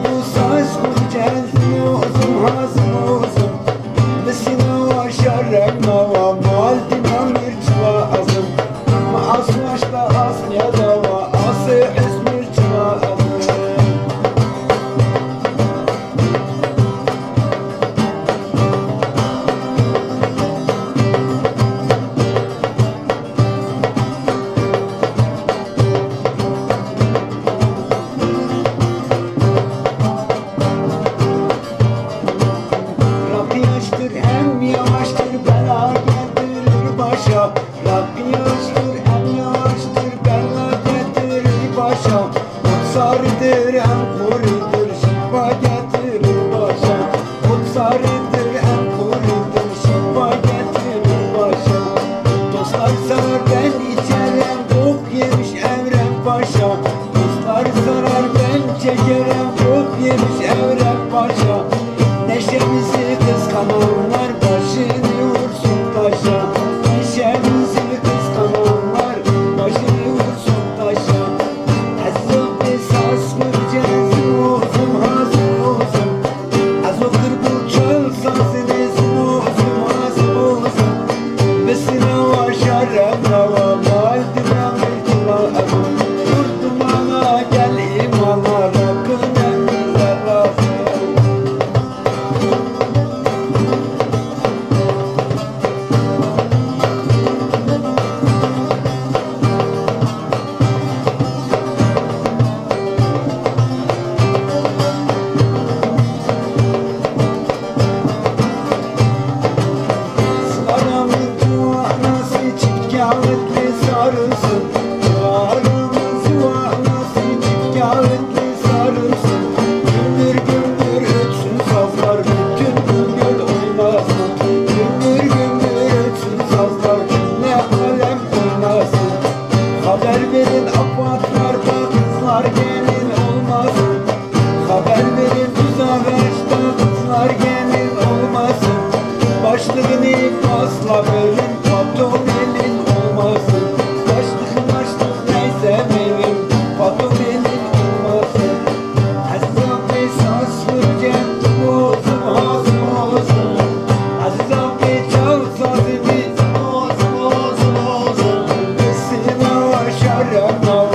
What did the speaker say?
bu saç kurcazım uzun hazım uzun Mesina var şarrem nava Maldina mirçva azım Ma asmaşta asya dava Ası esmirçva azım Hem yavaştır bela getirir başa Rabbi yavaştır hem yavaştır bela getirir başa Kutsarıdır hem kuridir şifa getirir başa Kutsarıdır hem kuridir şifa getirir başa Dostlar sarar ben içerim çok yemiş Evrem Paşa Dostlar sarar ben çekerim çok yemiş Evrem Paşa Neşemizi kıskananlar başını vursun taşa Neşemizi kıskananlar başını vursun taşa Azok esas kıracağız uzun hazım uzun Azok kırbul çöl sazınızın uzun hazım uzun Vesile var şarrem dava Maldivran mülküla adım Yurdumana gel imana Rabbin emrine razı Kâvetli sarılsın Duvarımız yuvarlasın Kâvetli sarılsın Gümbür gümbür ötsün sazlar Bütün gümbür oynasın Gümbür gümbür ötsün sazlar Ne alem oynasın Haber verin apartlarda Kızlar gelin olmasın Haber verin Düzaveç'te Kızlar gelin olmasın Başlığını asla verin Patron elin olmasın Başlık neyse benim Patron elin olmasın Aziz abi saz vuracağım Bozum hazım olsun Aziz abi çal sazı biz Bozum olsun Vesile var şarrem